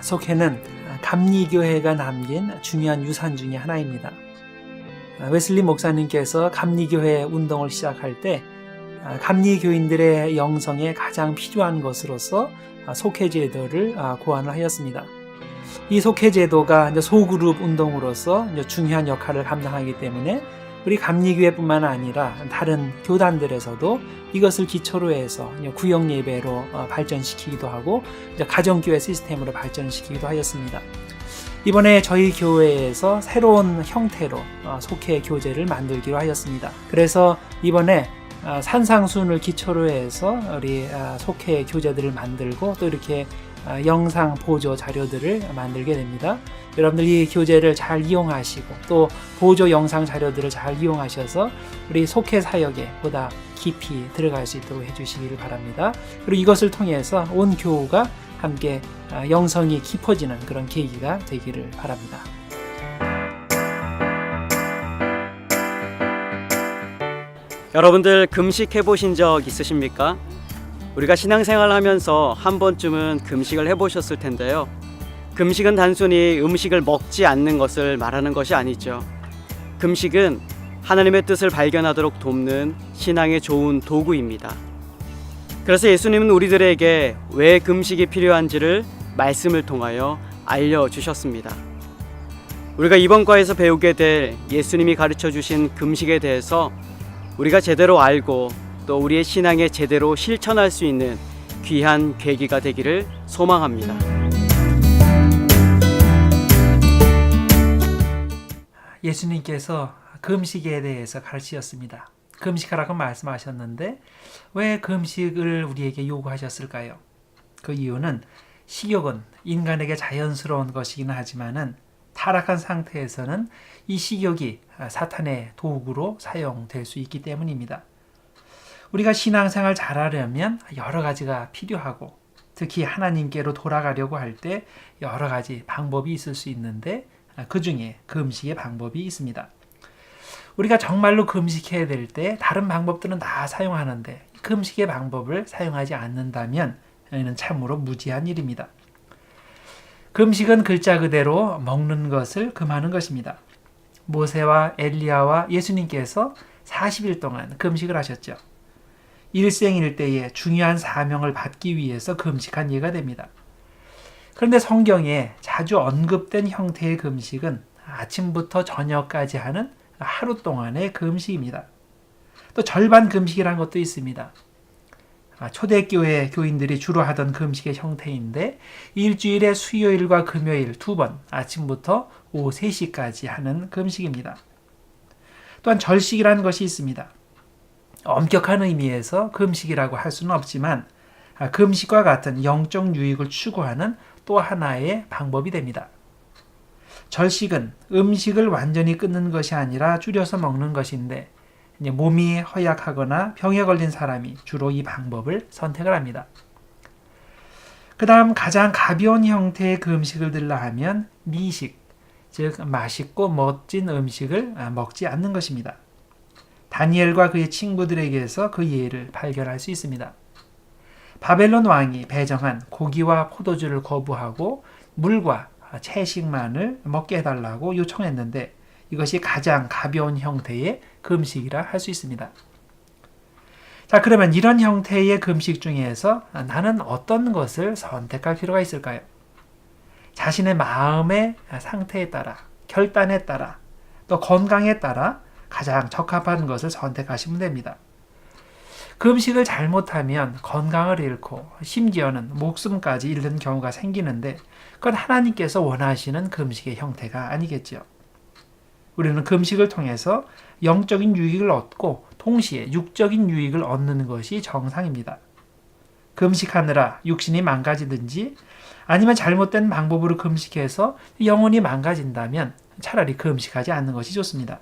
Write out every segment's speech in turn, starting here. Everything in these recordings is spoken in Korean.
속회는 감리교회가 남긴 중요한 유산 중의 하나입니다. 웨슬리 목사님께서 감리교회 운동을 시작할 때 감리교인들의 영성에 가장 필요한 것으로서 속회제도를 고안을 하였습니다. 이 속회제도가 소그룹 운동으로서 중요한 역할을 감당하기 때문에 우리 감리교회뿐만 아니라 다른 교단들에서도 이것을 기초로 해서 구역 예배로 발전시키기도 하고 가정교회 시스템으로 발전시키기도 하였습니다. 이번에 저희 교회에서 새로운 형태로 속회 교제를 만들기로 하였습니다. 그래서 이번에 산상순을 기초로 해서 우리 속회 교재들을 만들고 또 이렇게 영상 보조 자료들을 만들게 됩니다. 여러분들 이 교재를 잘 이용하시고 또 보조 영상 자료들을 잘 이용하셔서 우리 속회 사역에 보다 깊이 들어갈 수 있도록 해주시기를 바랍니다. 그리고 이것을 통해서 온 교우가 함께 영성이 깊어지는 그런 계기가 되기를 바랍니다. 여러분들 금식 해보신 적 있으십니까? 우리가 신앙생활을 하면서 한 번쯤은 금식을 해보셨을 텐데요. 금식은 단순히 음식을 먹지 않는 것을 말하는 것이 아니죠. 금식은 하나님의 뜻을 발견하도록 돕는 신앙의 좋은 도구입니다. 그래서 예수님은 우리들에게 왜 금식이 필요한지를 말씀을 통하여 알려주셨습니다. 우리가 이번 과에서 배우게 될 예수님이 가르쳐 주신 금식에 대해서 우리가 제대로 알고 또 우리의 신앙에 제대로 실천할 수 있는 귀한 계기가 되기를 소망합니다. 예수님께서 금식에 대해서 가르치셨습니다. 금식하라고 말씀하셨는데 왜 금식을 우리에게 요구하셨을까요? 그 이유는 식욕은 인간에게 자연스러운 것이긴 하지만은 타락한 상태에서는 이 식욕이 사탄의 도구로 사용될 수 있기 때문입니다. 우리가 신앙생활 잘하려면 여러 가지가 필요하고 특히 하나님께로 돌아가려고 할 때 여러 가지 방법이 있을 수 있는데 그 중에 금식의 방법이 있습니다. 우리가 정말로 금식해야 될 때 다른 방법들은 다 사용하는데 금식의 방법을 사용하지 않는다면 이는 참으로 무지한 일입니다. 금식은 글자 그대로 먹는 것을 금하는 것입니다. 모세와 엘리야와 예수님께서 40일 동안 금식을 하셨죠. 일생일대의 중요한 사명을 받기 위해서 금식한 예가 됩니다. 그런데 성경에 자주 언급된 형태의 금식은 아침부터 저녁까지 하는 하루 동안의 금식입니다. 또 절반 금식이라는 것도 있습니다. 초대교회 교인들이 주로 하던 금식의 형태인데 일주일에 수요일과 금요일 2번 아침부터 오후 3시까지 하는 금식입니다. 또한 절식이라는 것이 있습니다. 엄격한 의미에서 금식이라고 할 수는 없지만 금식과 같은 영적 유익을 추구하는 또 하나의 방법이 됩니다. 절식은 음식을 완전히 끊는 것이 아니라 줄여서 먹는 것인데 몸이 허약하거나 병에 걸린 사람이 주로 이 방법을 선택을 합니다. 그 다음 가장 가벼운 형태의 금식을 들라 하면 미식, 즉 맛있고 멋진 음식을 먹지 않는 것입니다. 다니엘과 그의 친구들에게서 그 예를 발견할 수 있습니다. 바벨론 왕이 배정한 고기와 포도주를 거부하고 물과 채식만을 먹게 해달라고 요청했는데 이것이 가장 가벼운 형태의 금식이라 할 수 있습니다. 자, 그러면 이런 형태의 금식 중에서 나는 어떤 것을 선택할 필요가 있을까요? 자신의 마음의 상태에 따라, 결단에 따라, 또 건강에 따라 가장 적합한 것을 선택하시면 됩니다. 금식을 잘못하면 건강을 잃고 심지어는 목숨까지 잃는 경우가 생기는데 그건 하나님께서 원하시는 금식의 형태가 아니겠죠. 우리는 금식을 통해서 영적인 유익을 얻고 동시에 육적인 유익을 얻는 것이 정상입니다. 금식하느라 육신이 망가지든지 아니면 잘못된 방법으로 금식해서 영혼이 망가진다면 차라리 금식하지 않는 것이 좋습니다.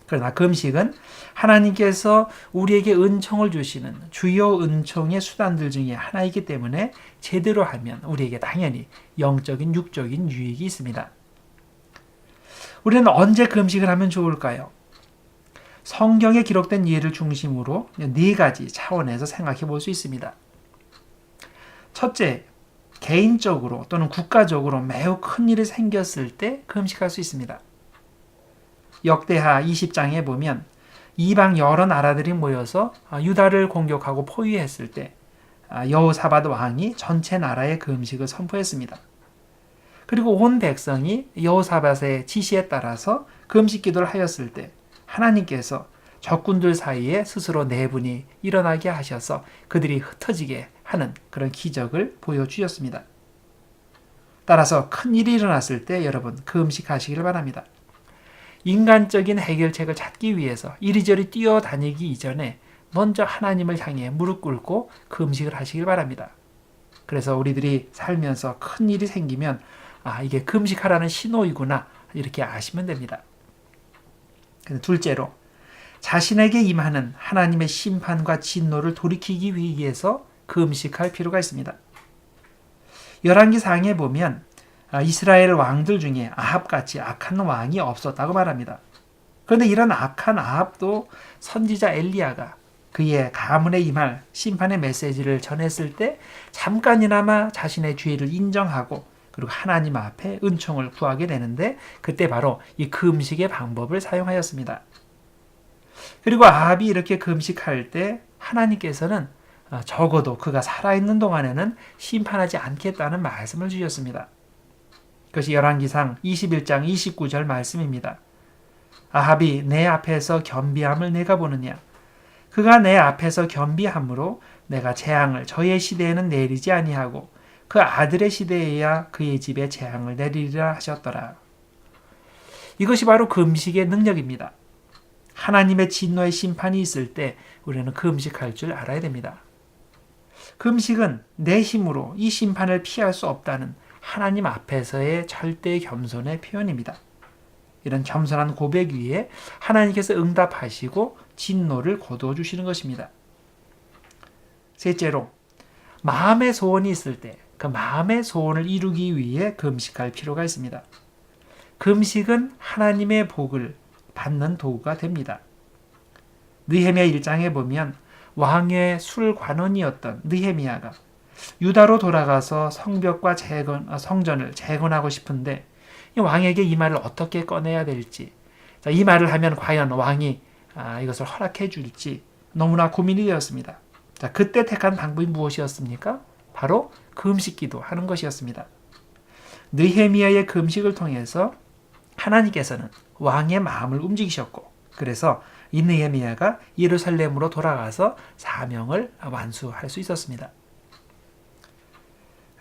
그러나 금식은 하나님께서 우리에게 은총을 주시는 주요 은총의 수단들 중에 하나이기 때문에 제대로 하면 우리에게 당연히 영적인 육적인 유익이 있습니다. 우리는 언제 금식을 하면 좋을까요? 성경에 기록된 예를 중심으로 4가지 차원에서 생각해 볼 수 있습니다. 첫째, 개인적으로 또는 국가적으로 매우 큰 일이 생겼을 때 금식할 수 있습니다. 역대하 20장에 보면 이방 여러 나라들이 모여서 유다를 공격하고 포위했을 때 여호사밧 왕이 전체 나라의 금식을 선포했습니다. 그리고 온 백성이 여호사밧의 지시에 따라서 금식 기도를 하였을 때 하나님께서 적군들 사이에 스스로 내분이 일어나게 하셔서 그들이 흩어지게 하는 그런 기적을 보여주셨습니다. 따라서 큰 일이 일어났을 때 여러분 금식하시기를 바랍니다. 인간적인 해결책을 찾기 위해서 이리저리 뛰어다니기 이전에 먼저 하나님을 향해 무릎 꿇고 금식을 하시길 바랍니다. 그래서 우리들이 살면서 큰 일이 생기면 이게 금식하라는 신호이구나 이렇게 아시면 됩니다. 둘째로 자신에게 임하는 하나님의 심판과 진노를 돌이키기 위해서 금식할 필요가 있습니다. 열왕기상에 보면 이스라엘 왕들 중에 아합같이 악한 왕이 없었다고 말합니다. 그런데 이런 악한 아합도 선지자 엘리야가 그의 가문에 임할 심판의 메시지를 전했을 때 잠깐이나마 자신의 죄를 인정하고 그리고 하나님 앞에 은총을 구하게 되는데 그때 바로 이 금식의 방법을 사용하였습니다. 그리고 아합이 이렇게 금식할 때 하나님께서는 적어도 그가 살아있는 동안에는 심판하지 않겠다는 말씀을 주셨습니다. 그것이 열왕기상 21장 29절 말씀입니다. 아합이 내 앞에서 겸비함을 내가 보느냐? 그가 내 앞에서 겸비함으로 내가 재앙을 저의 시대에는 내리지 아니하고 그 아들의 시대에야 그의 집에 재앙을 내리리라 하셨더라. 이것이 바로 금식의 능력입니다. 하나님의 진노의 심판이 있을 때 우리는 금식할 줄 알아야 됩니다. 금식은 내 힘으로 이 심판을 피할 수 없다는 하나님 앞에서의 절대 겸손의 표현입니다. 이런 겸손한 고백 위에 하나님께서 응답하시고 진노를 거두어 주시는 것입니다. 셋째로 마음의 소원이 있을 때 그 마음의 소원을 이루기 위해 금식할 필요가 있습니다. 금식은 하나님의 복을 받는 도구가 됩니다. 느헤미야 1장에 보면 왕의 술관원이었던 느헤미야가 유다로 돌아가서 성벽과 성전을 재건하고 싶은데 왕에게 이 말을 어떻게 꺼내야 될지, 이 말을 하면 과연 왕이 이것을 허락해 줄지 너무나 고민이 되었습니다. 그때 택한 방법이 무엇이었습니까? 바로 금식기도 하는 것이었습니다. 느헤미야의 금식을 통해서 하나님께서는 왕의 마음을 움직이셨고 그래서 이 느헤미야가 예루살렘으로 돌아가서 사명을 완수할 수 있었습니다.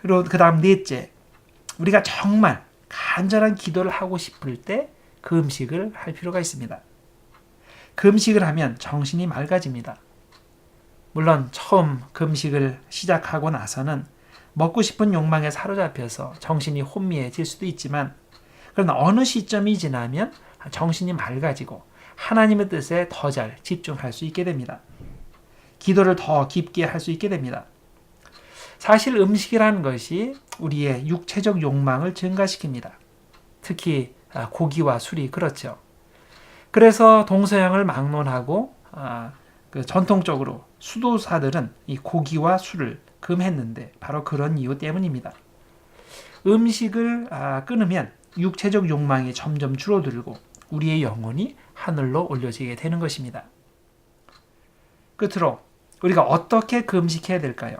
그리고 그 다음 넷째, 우리가 정말 간절한 기도를 하고 싶을 때 금식을 할 필요가 있습니다. 금식을 하면 정신이 맑아집니다. 물론 처음 금식을 시작하고 나서는 먹고 싶은 욕망에 사로잡혀서 정신이 혼미해질 수도 있지만 그러나 어느 시점이 지나면 정신이 맑아지고 하나님의 뜻에 더 잘 집중할 수 있게 됩니다. 기도를 더 깊게 할 수 있게 됩니다. 사실 음식이라는 것이 우리의 육체적 욕망을 증가시킵니다. 특히 고기와 술이 그렇죠. 그래서 동서양을 막론하고 전통적으로 수도사들은 이 고기와 술을 금했는데 바로 그런 이유 때문입니다. 음식을 끊으면 육체적 욕망이 점점 줄어들고 우리의 영혼이 하늘로 올려지게 되는 것입니다. 끝으로 우리가 어떻게 금식해야 될까요?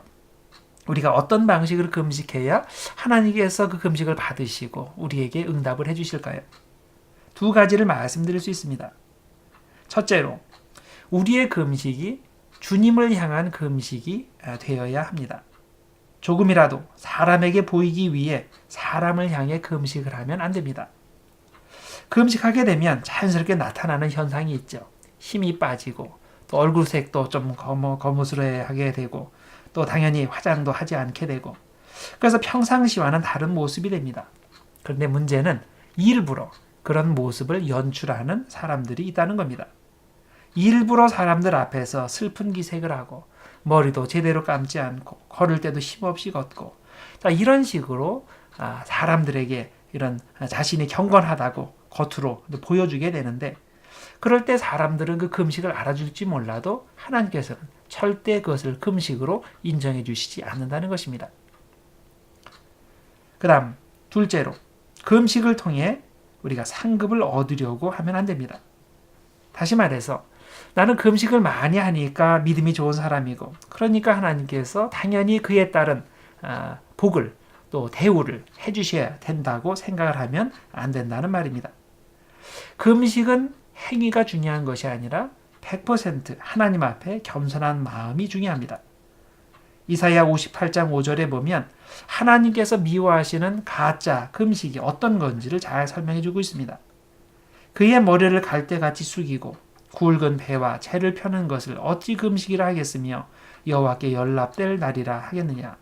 우리가 어떤 방식으로 금식해야 하나님께서 그 금식을 받으시고 우리에게 응답을 해주실까요? 두 가지를 말씀드릴 수 있습니다. 첫째로 우리의 금식이 주님을 향한 금식이 되어야 합니다. 조금이라도 사람에게 보이기 위해 사람을 향해 금식을 하면 안 됩니다. 금식하게 되면 자연스럽게 나타나는 현상이 있죠. 힘이 빠지고 또 얼굴색도 좀 거무스레하게 되고 또 당연히 화장도 하지 않게 되고 그래서 평상시와는 다른 모습이 됩니다. 그런데 문제는 일부러 그런 모습을 연출하는 사람들이 있다는 겁니다. 일부러 사람들 앞에서 슬픈 기색을 하고 머리도 제대로 감지 않고 걸을 때도 힘없이 걷고 이런 식으로 사람들에게 이런 자신이 경건하다고 겉으로 보여주게 되는데 그럴 때 사람들은 그 금식을 알아줄지 몰라도 하나님께서는 절대 그것을 금식으로 인정해 주시지 않는다는 것입니다. 그다음 둘째로 금식을 통해 우리가 상급을 얻으려고 하면 안 됩니다. 다시 말해서 나는 금식을 많이 하니까 믿음이 좋은 사람이고 그러니까 하나님께서 당연히 그에 따른 복을 또 대우를 해주셔야 된다고 생각을 하면 안 된다는 말입니다. 금식은 행위가 중요한 것이 아니라 100% 하나님 앞에 겸손한 마음이 중요합니다. 이사야 58장 5절에 보면 하나님께서 미워하시는 가짜 금식이 어떤 건지를 잘 설명해 주고 있습니다. 그의 머리를 갈대같이 숙이고 굵은 배와 채를 펴는 것을 어찌 금식이라 하겠으며 여호와께 연락될 날이라 하겠느냐.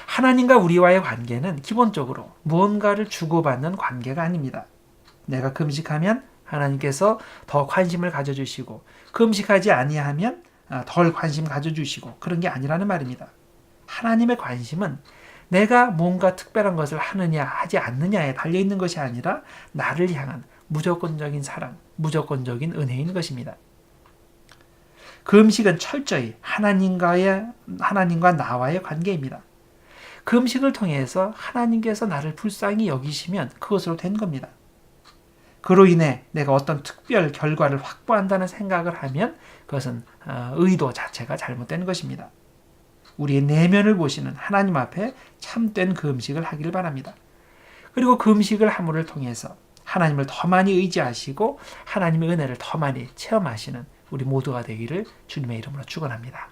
하나님과 우리와의 관계는 기본적으로 무언가를 주고받는 관계가 아닙니다. 내가 금식하면 하나님께서 더 관심을 가져주시고 금식하지 아니하면 덜 관심 가져주시고 그런 게 아니라는 말입니다. 하나님의 관심은 내가 뭔가 특별한 것을 하느냐 하지 않느냐에 달려있는 것이 아니라 나를 향한 무조건적인 사랑, 무조건적인 은혜인 것입니다. 금식은 철저히 하나님과 나와의 관계입니다. 금식을 통해서 하나님께서 나를 불쌍히 여기시면 그것으로 된 겁니다. 그로 인해 내가 어떤 특별 결과를 확보한다는 생각을 하면 그것은 의도 자체가 잘못된 것입니다. 우리의 내면을 보시는 하나님 앞에 참된 금식을 하기를 바랍니다. 그리고 금식을 함으로 통해서 하나님을 더 많이 의지하시고 하나님의 은혜를 더 많이 체험하시는 우리 모두가 되기를 주님의 이름으로 축원합니다.